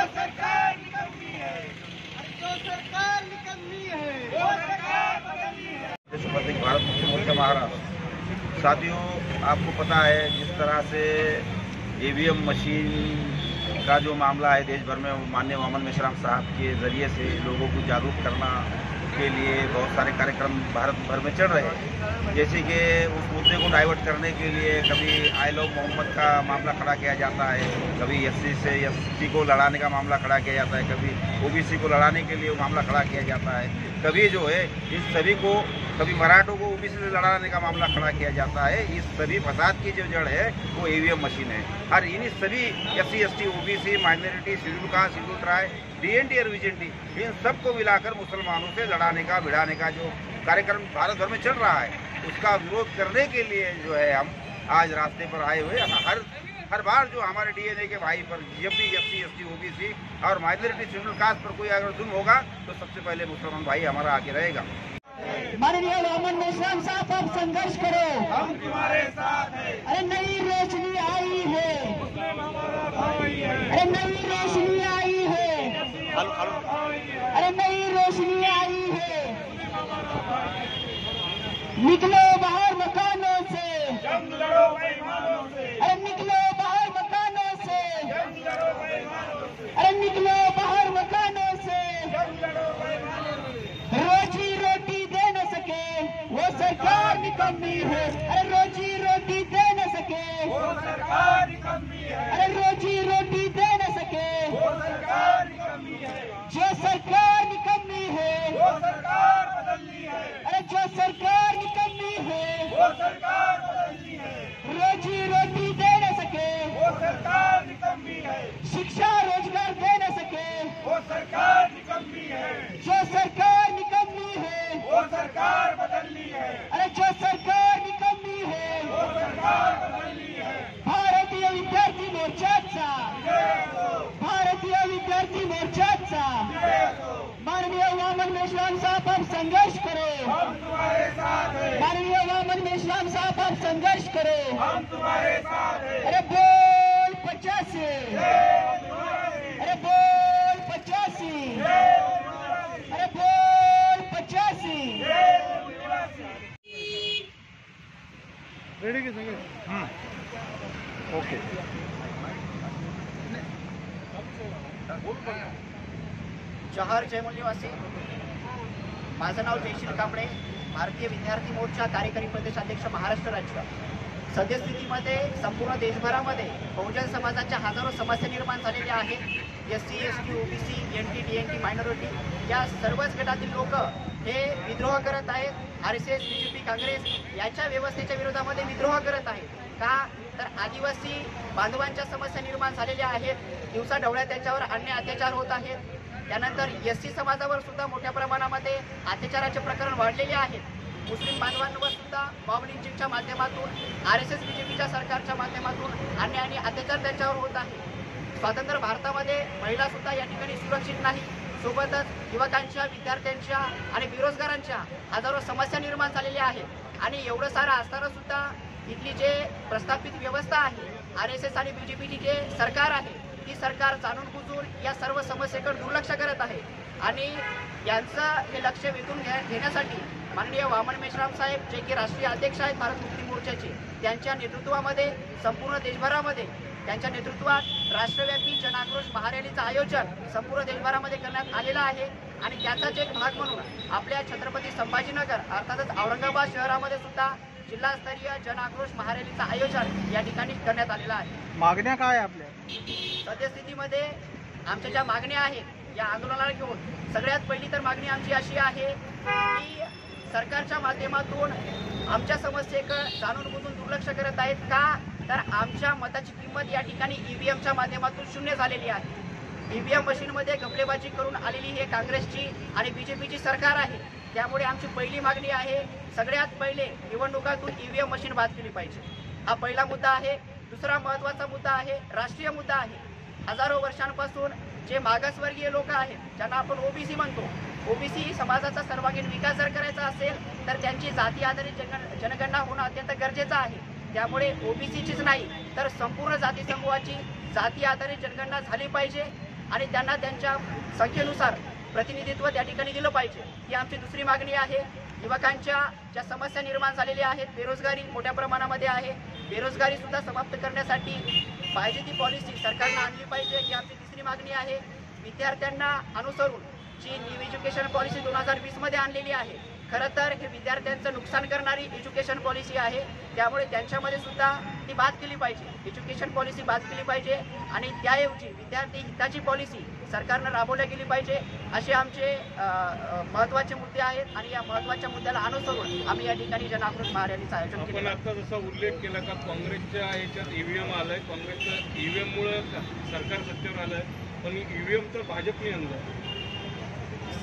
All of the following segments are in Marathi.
सरकार निकम्मी है, जो सरकार निकम्मी है, वो सरकार बदलनी है। देशभक्ति भारत मुक्ति मोर्चा महाराष्ट्र। साथियों, आपको पता है जिस तरह से ईवीएम मशीन का जो मामला है देश भर में, माननीय वामन मेश्राम साहब के जरिए से लोगों को जागरूक करना के लिए बहुत सारे कार्यक्रम भारत भर में चल रहे हैं। जैसे कि उस मुद्दे को डाइवर्ट करने के लिए कभी आई लव मोहम्मद का मामला खड़ा किया जाता है, कभी एससी से एसटी को लड़ाने का मामला खड़ा किया जाता है, कभी ओबीसी को लड़ाने के लिए वो मामला खड़ा किया जाता है, कभी जो है इन सभी को, कभी मराठों को ओबीसी से लड़ाने का मामला खड़ा किया जाता है। इस सभी फसाद की जो जड़ है वो ईवीएम मशीन है। और इन सभी SC ST OBC minority schedule caste schedule tribe DNT और वीजेंटी इन सबको मिलाकर मुसलमानों से लड़ाने का भिड़ाने का जो कार्यक्रम भारत भर में चल रहा है, उसका विरोध करने के लिए जो है हम आज रास्ते पर आए हुए। हर बार जो हमारे डीएनए के भाई पर जब भी एससी एसटी ओबीसी और माइनॉरिटी शेड्यूल कास्ट पर कोई अगर जुल्म होगा तो सबसे पहले मुसलमान भाई हमारा आगे रहेगा। माननीय वामन मेश्राम साहब, आप संघर्ष करो, हम तुम्हारे साथ हैं। अरे नई रोशनी आई है, अरे नई रोशनी आई है, अरे नई रोशनी आई है। निकलो बाहर मकानों से, जंग लड़ो बेईमानों से, अरे निकलो बाहर मकानों से, जंग लड़ो बेईमानों से, अरे निकलो बाहर मकानों से। जंग लड़ो बेईमानों से। रोजी रोटी दे न सके वो सरकार निकम्मी है, अरे रोजी रोटी दे न सके, वो सरकार निकम्मी है, अरे रोजी रोटी दे न सके, वो सरकार निकम्मी है, जो सरकार निकम्मी है, वो सरकार बदलनी है, अरे जो सरकार निकम्मी है, वो सरकार बदलनी है, रोजी रोटी दे न सके, वो सरकार निकम्मी है, शिक्षा रोजगार दे न सके, वो सरकार निकम्मी है, जो सरकार निकम्मी है, वो सरकार बदलनी है, अरे जो सरकार निकम्मी है। वो सरकार बदलनी है। भारतीय विद्यार्थी मोर्चाचा, जय हो, भारतीय विद्यार्थी मोर्चाचा जय हो, माननीय वामन मेश्राम साहब, आप संघर्ष करो, हम तुम्हारे साथ हैं, माननीय वामन मेश्राम साहब, आप संघर्ष करो। हम तुम्हारे साथ हैं। अरे बोल 85, अरे बोल 85, अरे बोल 85। रेडी के संगे ओके। जहार जयमल निवासी, माझं नाव जयशील कांबळे, भारतीय विद्यार्थी मोर्चा कार्यकारी प्रदेशाध्यक्ष महाराष्ट्र राज्य। सद्यस्थितीमध्ये संपूर्ण देशभरामध्ये बहुजन समाजाच्या हजारो समस्या निर्माण झालेल्या आहेत। SC ST OBC NT DNT minority या सर्वच गटातील लोक हे विद्रोह करत आहेत। आरएसएस बीजेपी काँग्रेस याच्या व्यवस्थेच्या विरोधामध्ये विद्रोह करत आहेत। का तर आदिवासी बांधवांच्या समस्या निर्माण झालेल्या आहेत, दिवसाढवळ्या त्यांच्यावर अन्याय अत्याचार होत आहेत। त्यानंतर एससी समाजावर सुद्धा मोठ्या प्रमाणामध्ये अत्याचाराचे प्रकरण वाढलेले आहेत। मुस्लिम बांधवांवर सुद्धा बॉम्ब लिंचिंगच्या माध्यमातून आरएसएस बीजेपीच्या सरकारच्या माध्यमातून अन्याय आणि अत्याचार त्यांच्यावर होत आहे। स्वतंत्र भारतामध्ये महिला सुद्धा या ठिकाणी सुरक्षित नाही। सोबतच युवकांच्या, विद्यार्थ्यांच्या आणि बेरोजगारांच्या हजारो समस्या निर्माण झालेल्या आहेत। आणि एवढं सारं असताना सुद्धा इथली जे प्रस्थापित व्यवस्था आहे, आरएसएस आणि बीजेपीची जे सरकार आहे, ती सरकार जाणून बुजून या सर्व समस्येकडे दुर्लक्ष करत आहे। आणि यांचं हे लक्ष वेधून घेण्यासाठी माननीय वामन मेश्राम साहेब, जे की राष्ट्रीय अध्यक्ष आहेत भारत मुक्ती मोर्चाचे, त्यांच्या नेतृत्वामध्ये संपूर्ण देशभरामध्ये त्यांच्या नेतृत्वात राष्ट्रव्यापी जनाक्रोश महारॅलीचं आयोजन संपूर्ण देशभरामध्ये करण्यात आलेलं आहे। आणि त्याचाच एक भाग म्हणून आपल्या छत्रपती संभाजीनगर अर्थातच औरंगाबाद शहरामध्ये सुद्धा जिल्हास्तरीय जनाक्रोश महारॅलीचं आयोजन या ठिकाणी करण्यात आलेलं आहे। मागण्या काय आपल्या? सद्यस्थितीमध्ये आमच्या ज्या मागण्या आहेत या आंदोलनाला घेऊन सगळ्यात पहिली तर मागणी आमची अशी आहे की सरकारच्या माध्यमातून आमच्या समस्येकडे जाणून बुजून दुर्लक्ष करत आहेत। का तर आमच्या मताची किंमत या ठिकाणी ईव्हीएमच्या माध्यमातून शून्य झालेली आहे। ईव्हीएम मशीनमध्ये घपलेबाजी करून आलेली हे काँग्रेसची आणि बीजेपीची सरकार आहे। त्यामुळे आमची पहिली मागणी आहे, सगळ्यात पहिले निवडणुकातून ईव्हीएम मशीन बाद केली पाहिजे। हा पहिला मुद्दा आहे। दुसरा महत्त्वाचा मुद्दा आहे, राष्ट्रीय मुद्दा आहे। हजारो वर्षांपासून जे मागासवर्गीय लोक आहेत, ज्यांना आपण ओबीसी म्हणतो, ओबीसी समाजाचा सर्वांगीण विकास जर करायचा असेल तर त्यांची जाती आधारित जनगणना होणं अत्यंत गरजेचं आहे। त्यामुळे ओबीसीचीच नाही तर संपूर्ण जाती समूहाची जाती आधारित जनगणना झाली पाहिजे। आणि त्यांना त्यांच्या संख्येनुसार प्रतिनिधित्व त्या ठिकाणी दिलं पाहिजे, ही आमची दुसरी मागणी आहे. युवकांच्या ज्या समस्या निर्माण झालेल्या आहेत, बेरोजगारी मोठ्या प्रमाणामध्ये आहे, बेरोजगारी सुद्धा समाप्त करण्यासाठी पाहिजे ती पॉलिसी सरकारनं आणली पाहिजे, ही आमची तिसरी मागणी आहे. विद्यार्थ्यांना अनुसरून जी न्यू एज्युकेशन पॉलिसी 2020 मध्ये आणलेली आहे, खरं तर हे विद्यार्थ्यांचं नुकसान करणारी एज्युकेशन पॉलिसी आहे. त्यामुळे त्यांच्यामध्ये सुद्धा ती बाद केली पाहिजे, एज्युकेशन पॉलिसी बाद केली पाहिजे आणि त्याऐवजी विद्यार्थी हिताची पॉलिसी सरकारनं राबवल्या गेली पाहिजे. असे आमचे महत्त्वाचे मुद्दे आहेत आणि या महत्त्वाच्या मुद्द्याला अनुसरून आम्ही या ठिकाणी जनआक्रोश महारॅलीचं आयोजन केलं. आपण आता जसा उल्लेख केला का काँग्रेसच्या ह्याच्यात ईव्हीएम आलंय, काँग्रेसचं ईव्हीएममुळे सरकार सत्तेवर आलंय, पण ईव्हीएम तर भाजपने आणलं.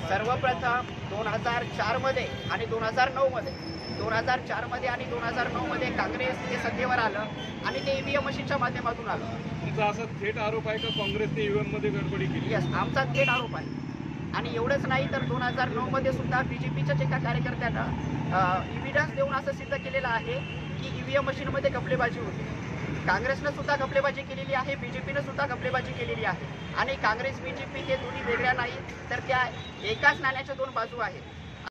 सर्वप्रथम 2004 मध्ये आणि 2009 मध्ये 2004 मध्ये आणि 2009 मध्ये काँग्रेस हे सत्तेवर आलं आणि ते ईव्हीएम मशीनच्या माध्यमातून आलं. तुमचा असा थेट आरोप आहे का काँग्रेसने ईव्हीएम मध्ये गडबडी केली? यस, आमचा थेट आरोप आहे. आणि एवढंच नाही तर 2009 मध्ये सुद्धा बीजेपीच्याच एका कार्यकर्त्यानं इव्हिडन्स देऊन असं सिद्ध केलेलं आहे की ईव्हीएम मशीनमध्ये घपलेबाजी होती. काँग्रेसनं सुद्धा घपलेबाजी केलेली आहे, बीजेपीनं सुद्धा घपलेबाजी केलेली आहे. आणि काँग्रेस बीजेपी हे दोन्ही वेगळ्या नाहीत, तर त्या एकाच नाण्याच्या दोन बाजू आहेत.